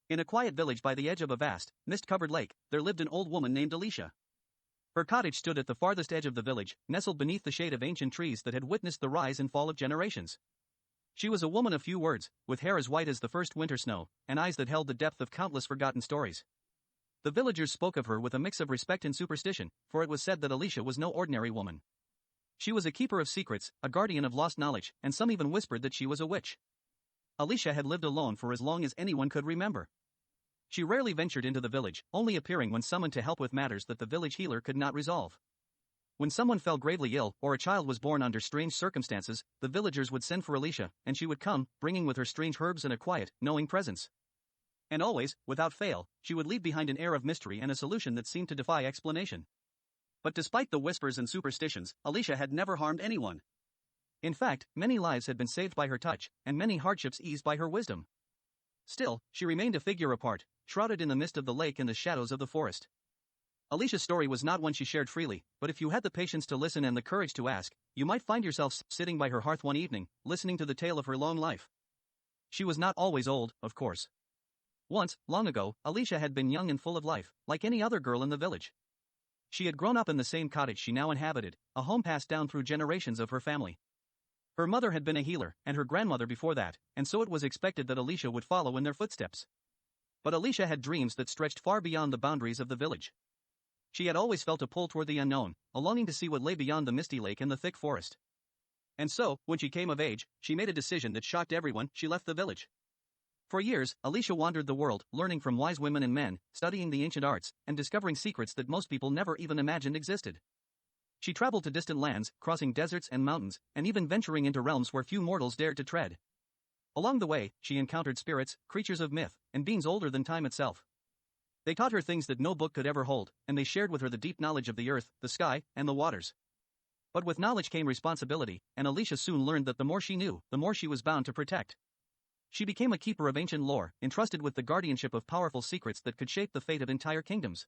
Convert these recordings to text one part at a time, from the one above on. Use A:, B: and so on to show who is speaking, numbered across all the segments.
A: In a quiet village by the edge of a vast, mist-covered lake, there lived an old woman named Alicia. Her cottage stood at the farthest edge of the village, nestled beneath the shade of ancient trees that had witnessed the rise and fall of generations. She was a woman of few words, with hair as white as the first winter snow, and eyes that held the depth of countless forgotten stories. The villagers spoke of her with a mix of respect and superstition, for it was said that Alicia was no ordinary woman. She was a keeper of secrets, a guardian of lost knowledge, and some even whispered that she was a witch. Alicia had lived alone for as long as anyone could remember. She rarely ventured into the village, only appearing when summoned to help with matters that the village healer could not resolve. When someone fell gravely ill, or a child was born under strange circumstances, the villagers would send for Alicia, and she would come, bringing with her strange herbs and a quiet, knowing presence. And always, without fail, she would leave behind an air of mystery and a solution that seemed to defy explanation. But despite the whispers and superstitions, Alicia had never harmed anyone. In fact, many lives had been saved by her touch, and many hardships eased by her wisdom. Still, she remained a figure apart, shrouded in the mist of the lake and the shadows of the forest. Alicia's story was not one she shared freely, but if you had the patience to listen and the courage to ask, you might find yourself sitting by her hearth one evening, listening to the tale of her long life. She was not always old, of course. Once, long ago, Alicia had been young and full of life, like any other girl in the village. She had grown up in the same cottage she now inhabited, a home passed down through generations of her family. Her mother had been a healer, and her grandmother before that, and so it was expected that Alicia would follow in their footsteps. But Alicia had dreams that stretched far beyond the boundaries of the village. She had always felt a pull toward the unknown, a longing to see what lay beyond the misty lake and the thick forest. And so, when she came of age, she made a decision that shocked everyone. She left the village. For years, Alicia wandered the world, learning from wise women and men, studying the ancient arts, and discovering secrets that most people never even imagined existed. She traveled to distant lands, crossing deserts and mountains, and even venturing into realms where few mortals dared to tread. Along the way, she encountered spirits, creatures of myth, and beings older than time itself. They taught her things that no book could ever hold, and they shared with her the deep knowledge of the earth, the sky, and the waters. But with knowledge came responsibility, and Alicia soon learned that the more she knew, the more she was bound to protect. She became a keeper of ancient lore, entrusted with the guardianship of powerful secrets that could shape the fate of entire kingdoms.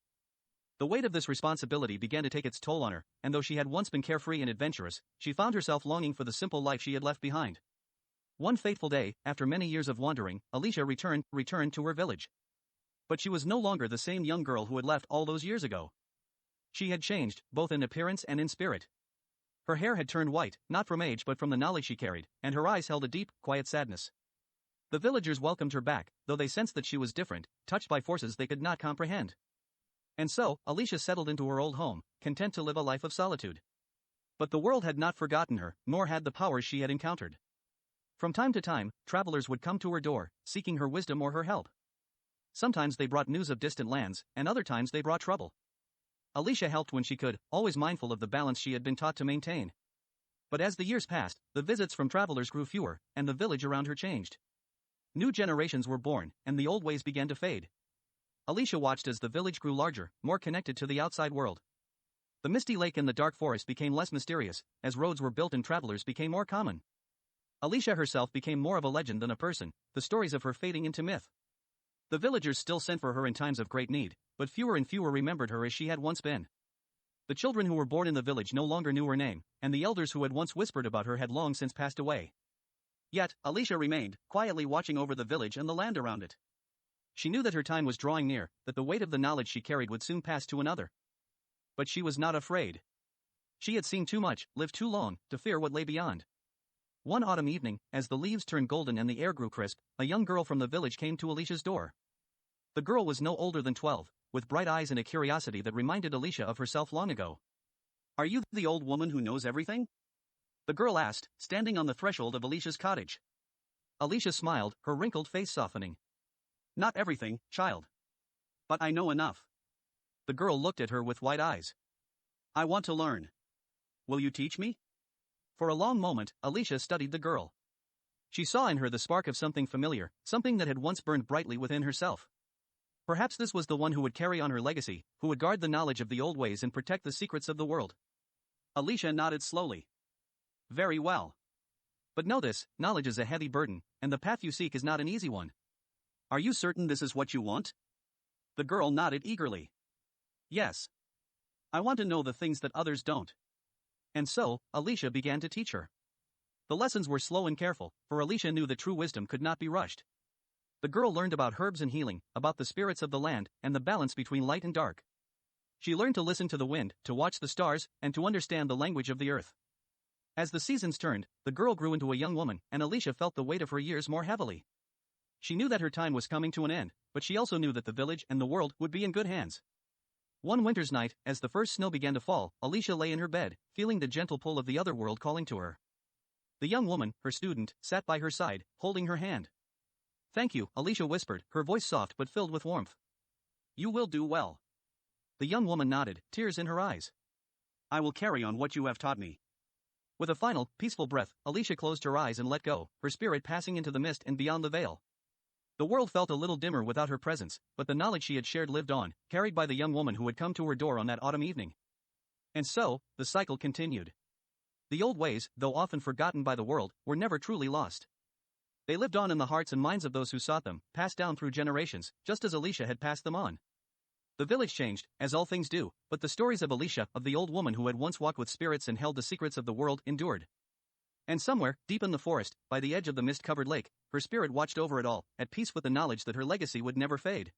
A: The weight of this responsibility began to take its toll on her, and though she had once been carefree and adventurous, she found herself longing for the simple life she had left behind. One fateful day, after many years of wandering, Alicia returned to her village. But she was no longer the same young girl who had left all those years ago. She had changed, both in appearance and in spirit. Her hair had turned white, not from age but from the knowledge she carried, and her eyes held a deep, quiet sadness. The villagers welcomed her back, though they sensed that she was different, touched by forces they could not comprehend. And so, Alicia settled into her old home, content to live a life of solitude. But the world had not forgotten her, nor had the powers she had encountered. From time to time, travelers would come to her door, seeking her wisdom or her help. Sometimes they brought news of distant lands, and other times they brought trouble. Alicia helped when she could, always mindful of the balance she had been taught to maintain. But as the years passed, the visits from travelers grew fewer, and the village around her changed. New generations were born, and the old ways began to fade. Alicia watched as the village grew larger, more connected to the outside world. The misty lake and the dark forest became less mysterious, as roads were built and travelers became more common. Alicia herself became more of a legend than a person, the stories of her fading into myth. The villagers still sent for her in times of great need, but fewer and fewer remembered her as she had once been. The children who were born in the village no longer knew her name, and the elders who had once whispered about her had long since passed away. Yet, Alicia remained, quietly watching over the village and the land around it. She knew that her time was drawing near, that the weight of the knowledge she carried would soon pass to another. But she was not afraid. She had seen too much, lived too long, to fear what lay beyond. One autumn evening, as the leaves turned golden and the air grew crisp, a young girl from the village came to Alicia's door. The girl was no older than 12, with bright eyes and a curiosity that reminded Alicia of herself long ago. "Are you the old woman who knows everything?" the girl asked, standing on the threshold of Alicia's cottage. Alicia smiled, her wrinkled face softening. "Not everything, child. But I know enough." The girl looked at her with wide eyes. "I want to learn. Will you teach me?" For a long moment, Alicia studied the girl. She saw in her the spark of something familiar, something that had once burned brightly within herself. Perhaps this was the one who would carry on her legacy, who would guard the knowledge of the old ways and protect the secrets of the world. Alicia nodded slowly. "Very well. But know this, knowledge is a heavy burden, and the path you seek is not an easy one. Are you certain this is what you want?" The girl nodded eagerly. "Yes. I want to know the things that others don't." And so, Alicia began to teach her. The lessons were slow and careful, for Alicia knew that true wisdom could not be rushed. The girl learned about herbs and healing, about the spirits of the land, and the balance between light and dark. She learned to listen to the wind, to watch the stars, and to understand the language of the earth. As the seasons turned, the girl grew into a young woman, and Alicia felt the weight of her years more heavily. She knew that her time was coming to an end, but she also knew that the village and the world would be in good hands. One winter's night, as the first snow began to fall, Alicia lay in her bed, feeling the gentle pull of the other world calling to her. The young woman, her student, sat by her side, holding her hand. "Thank you," Alicia whispered, her voice soft but filled with warmth. "You will do well." The young woman nodded, tears in her eyes. "I will carry on what you have taught me." With a final, peaceful breath, Alicia closed her eyes and let go, her spirit passing into the mist and beyond the veil. The world felt a little dimmer without her presence, but the knowledge she had shared lived on, carried by the young woman who had come to her door on that autumn evening. And so, the cycle continued. The old ways, though often forgotten by the world, were never truly lost. They lived on in the hearts and minds of those who sought them, passed down through generations, just as Alicia had passed them on. The village changed, as all things do, but the stories of Alicia, of the old woman who had once walked with spirits and held the secrets of the world, endured. And somewhere, deep in the forest, by the edge of the mist-covered lake, her spirit watched over it all, at peace with the knowledge that her legacy would never fade.